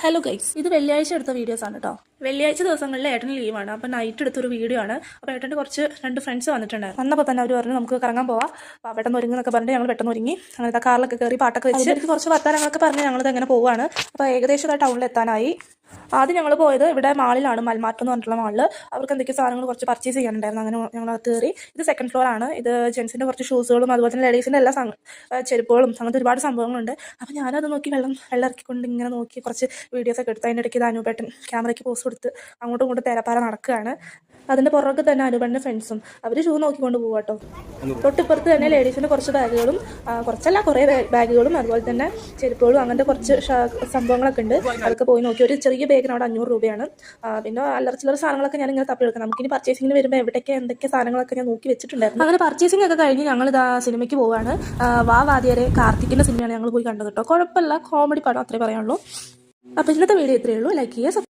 Hello guys, ഇത് വെള്ളിയാഴ്ച എടുത്ത വീഡിയോസ് ആണ് കേട്ടോ. വെള്ളിയാഴ്ച ദിവസങ്ങളിൽ ഏട്ടന് ലീവാണ്. അപ്പം നൈറ്റ് എടുത്തൊരു വീഡിയോ ആണ്. അപ്പോൾ ഏട്ടൻ്റെ രണ്ട് ഫ്രണ്ട്സ് വന്നിട്ടുണ്ടായിരുന്നു. വന്നപ്പോൾ തന്നെ അവർ പറഞ്ഞു നമുക്ക് കറങ്ങാൻ പോവാം, അപ്പോൾ പെട്ടെന്ന് ഒരുങ്ങി എന്നൊക്കെ പറഞ്ഞിട്ട് ഞങ്ങൾ പെട്ടെന്ന് ഒരുങ്ങി. അങ്ങനത്തെ കാറിലൊക്കെ കയറി പാട്ടൊക്കെ വെച്ച് എനിക്ക് കുറച്ച് വർത്താനങ്ങളൊക്കെ പറഞ്ഞ് ഞങ്ങളിത് എങ്ങനെ പോവുകയാണ്. അപ്പോൾ ഏകദേശം ടൗണിൽ എത്താനായി. ആദ്യം ഞങ്ങൾ പോയത് ഇവിടെ മാളിലാണ്, മൽമാർട്ട് എന്ന് പറഞ്ഞിട്ടുള്ള മാളിൽ. അവർക്ക് എന്തൊക്കെയോ സാധനങ്ങൾ കുറച്ച് പർച്ചേസ് ചെയ്യാനുണ്ടായിരുന്നു. അങ്ങനെ ഞങ്ങൾ കയറി. ഇത് സെക്കൻഡ് ഫ്ലോർ ആണ്. ഇത് ജെൻസിൻ്റെ കുറച്ച് ഷൂസുകളും അതുപോലെ തന്നെ ലേഡീസിൻ്റെ എല്ലാ ചെരുപ്പുകളും അങ്ങനത്തെ ഒരുപാട് സംഭവങ്ങളുണ്ട്. അപ്പോൾ ഞാനത് നോക്കി വെള്ളം ഇറക്കിക്കൊണ്ട് ഇങ്ങനെ നോക്കി കുറച്ച് വീഡിയോസൊക്കെ എടുത്ത് അതിൻ്റെ ഇടയ്ക്ക് അനുപേട്ടൻ ക്യാമറയ്ക്ക് പോസ്റ്റ് കൊടുത്ത് അങ്ങോട്ടും ഇങ്ങോട്ടും തേരാപ്പാര നടക്കുകയാണ്. അതിൻ്റെ പുറകെ തന്നെ അനുപേട്ടൻ്റെ ഫ്രണ്ട്സും അവർ ഷൂ നോക്കിക്കൊണ്ട് പോകും കേട്ടോ. തൊട്ടിപ്പുറത്ത് തന്നെ ലേഡീസിൻ്റെ കുറച്ച് ബാഗുകളും, കുറച്ചല്ല കുറേ ബാഗുകളും അതുപോലെ തന്നെ ചെരുപ്പുകളും അങ്ങനത്തെ കുറച്ച് സംഭവങ്ങളൊക്കെ ഉണ്ട്. അതൊക്കെ പോയി നോക്കി. ഒരു ചെറിയ ബാഗിന് അവിടെ 500 രൂപയാണ്. പിന്നെ അല്ലറ ചില്ലറ സാധനങ്ങളൊക്കെ ഞാനിങ്ങനെ തപ്പിയെടുക്കാം. നമുക്കിനി പർച്ചേസിങ്ങിന് വരുമ്പോൾ എന്തൊക്കെ സാധനങ്ങളൊക്കെ ഞാൻ നോക്കി വെച്ചിട്ടുണ്ടായിരുന്നു. അങ്ങനെ പർച്ചേസിംഗ് ഒക്കെ കഴിഞ്ഞ് ഞങ്ങളിതാ സിനിമയ്ക്ക് പോവുകയാണ്. വാതിയരെ കാർത്തിക്കിൻ്റെ സിനിമയാണ് ഞങ്ങൾ പോയി കണ്ടത് കേട്ടോ. കുഴപ്പമില്ല, കോമഡി പടം അത്രേ പറയാനുള്ളൂ. അപ്പോൾ ഇന്നത്തെ വീഡിയോ ഇത്രയേ ഉള്ളൂ. ലൈക്ക് ചെയ്യുക.